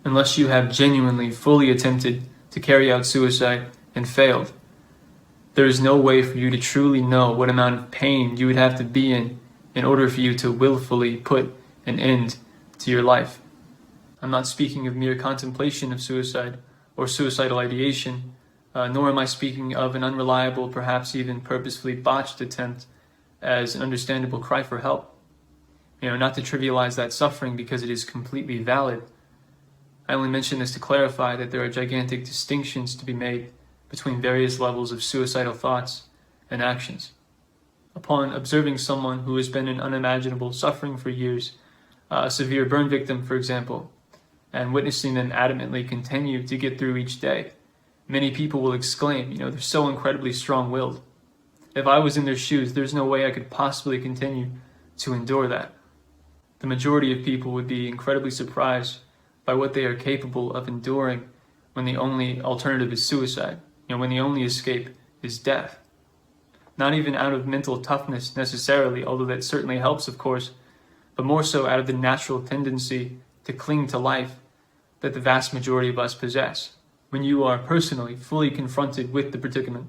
unless you have genuinely, fully attempted to carry out suicide and failed. There is no way for you to truly know what amount of pain you would have to be in order for you to willfully put an end to your life. I'm not speaking of mere contemplation of suicide or suicidal ideation, nor am I speaking of an unreliable, perhaps even purposefully botched attempt as an understandable cry for help. Not to trivialize that suffering because it is completely valid. I only mention this to clarify that there are gigantic distinctions to be made between various levels of suicidal thoughts and actions. Upon observing someone who has been in unimaginable suffering for years, a severe burn victim, for example, and witnessing them adamantly continue to get through each day, many people will exclaim, they're so incredibly strong-willed. If I was in their shoes, there's no way I could possibly continue to endure that. The majority of people would be incredibly surprised by what they are capable of enduring when the only alternative is suicide, when the only escape is death. Not even out of mental toughness necessarily, although that certainly helps, of course, but more so out of the natural tendency to cling to life that the vast majority of us possess. When you are personally, fully confronted with the predicament,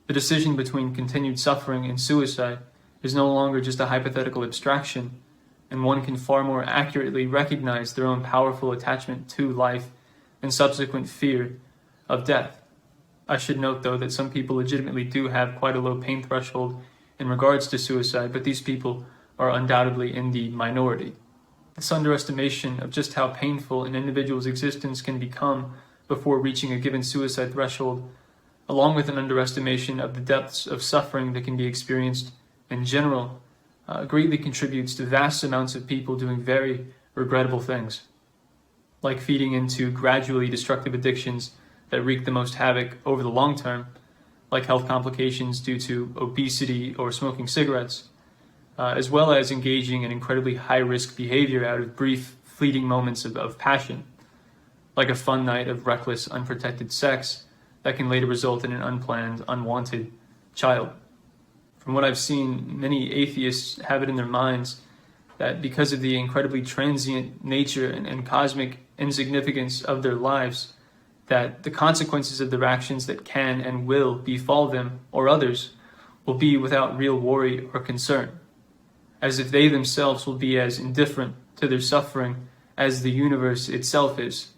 the decision between continued suffering and suicide is no longer just a hypothetical abstraction, and one can far more accurately recognize their own powerful attachment to life and subsequent fear of death. I should note, though, that some people legitimately do have quite a low pain threshold in regards to suicide, but these people are undoubtedly in the minority. This underestimation of just how painful an individual's existence can become before reaching a given suicide threshold, along with an underestimation of the depths of suffering that can be experienced in general, greatly contributes to vast amounts of people doing very regrettable things, like feeding into gradually destructive addictions that wreak the most havoc over the long term, like health complications due to obesity or smoking cigarettes, as well as engaging in incredibly high-risk behavior out of brief, fleeting moments of passion, like a fun night of reckless, unprotected sex that can later result in an unplanned, unwanted child. From what I've seen, many atheists have it in their minds that because of the incredibly transient nature and cosmic insignificance of their lives, that the consequences of their actions that can and will befall them or others will be without real worry or concern, as if they themselves will be as indifferent to their suffering as the universe itself is.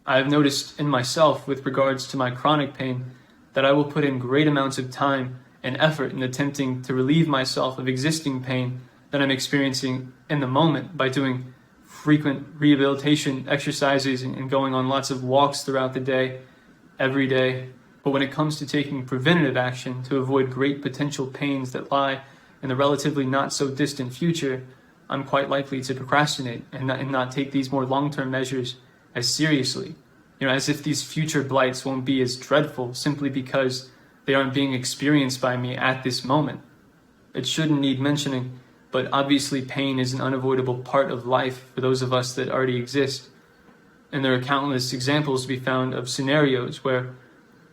I have noticed in myself with regards to my chronic pain that I will put in great amounts of time and effort in attempting to relieve myself of existing pain that I'm experiencing in the moment by doing frequent rehabilitation exercises and going on lots of walks throughout the day, every day. But when it comes to taking preventative action to avoid great potential pains that lie in the relatively not so distant future, I'm quite likely to procrastinate and not take these more long-term measures as seriously, as if these future blights won't be as dreadful simply because they aren't being experienced by me at this moment. It shouldn't need mentioning, but obviously pain is an unavoidable part of life for those of us that already exist. And there are countless examples to be found of scenarios where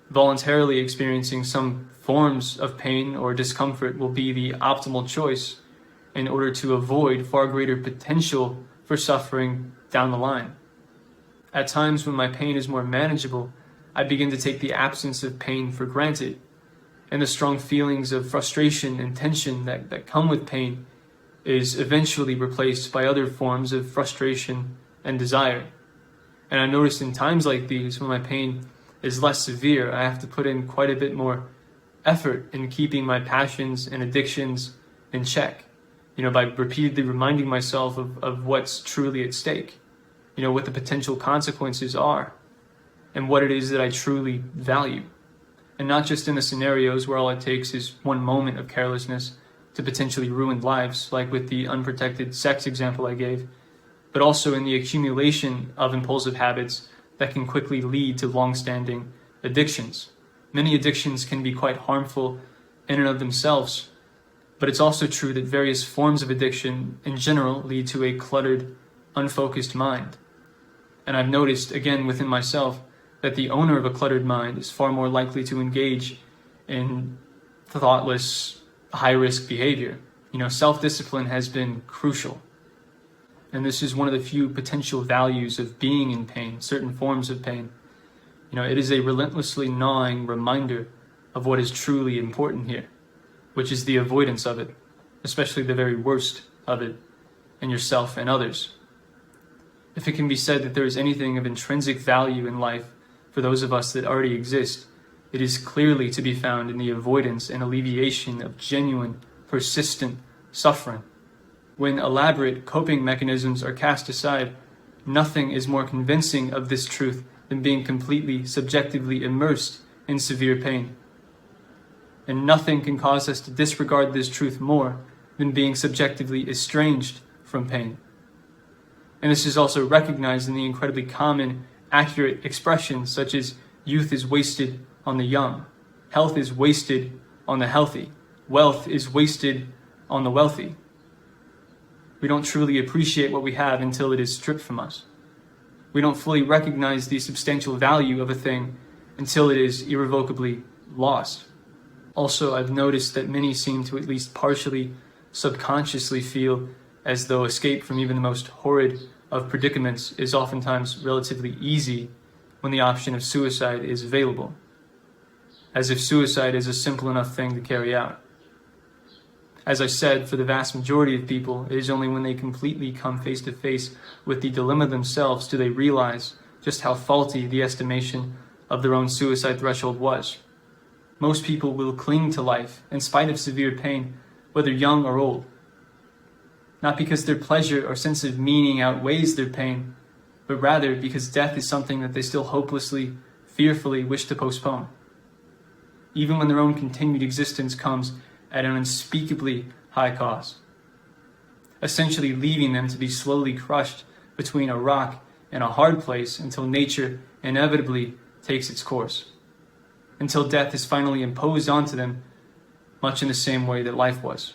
voluntarily experiencing some forms of pain or discomfort will be the optimal choice in order to avoid far greater potential for suffering down the line. At times when my pain is more manageable, I begin to take the absence of pain for granted, and the strong feelings of frustration and tension that come with pain is eventually replaced by other forms of frustration and desire. And I noticed in times like these, when my pain is less severe, I have to put in quite a bit more effort in keeping my passions and addictions in check, by repeatedly reminding myself of what's truly at stake, what the potential consequences are, and what it is that I truly value. And not just in the scenarios where all it takes is one moment of carelessness to potentially ruin lives, like with the unprotected sex example I gave, but also in the accumulation of impulsive habits that can quickly lead to long-standing addictions. Many addictions can be quite harmful in and of themselves, but it's also true that various forms of addiction in general lead to a cluttered, unfocused mind. And I've noticed, again within myself, that the owner of a cluttered mind is far more likely to engage in thoughtless, high-risk behavior. Self-discipline has been crucial. And this is one of the few potential values of being in pain, certain forms of pain. It is a relentlessly gnawing reminder of what is truly important here, which is the avoidance of it, especially the very worst of it, in yourself and others. If it can be said that there is anything of intrinsic value in life for those of us that already exist, it is clearly to be found in the avoidance and alleviation of genuine, persistent suffering. When elaborate coping mechanisms are cast aside, nothing is more convincing of this truth than being completely subjectively immersed in severe pain. And nothing can cause us to disregard this truth more than being subjectively estranged from pain. And this is also recognized in the incredibly common, accurate expressions such as youth is wasted on the young, health is wasted on the healthy, wealth is wasted on the wealthy. We don't truly appreciate what we have until it is stripped from us. We don't fully recognize the substantial value of a thing until it is irrevocably lost. Also, I've noticed that many seem to at least partially, subconsciously feel as though escape from even the most horrid of predicaments is oftentimes relatively easy when the option of suicide is available, as if suicide is a simple enough thing to carry out. As I said, for the vast majority of people, it is only when they completely come face to face with the dilemma themselves do they realize just how faulty the estimation of their own suicide threshold was. Most people will cling to life in spite of severe pain, whether young or old. Not because their pleasure or sense of meaning outweighs their pain, but rather because death is something that they still hopelessly, fearfully wish to postpone. Even when their own continued existence comes at an unspeakably high cost, essentially leaving them to be slowly crushed between a rock and a hard place until nature inevitably takes its course, until death is finally imposed onto them, much in the same way that life was.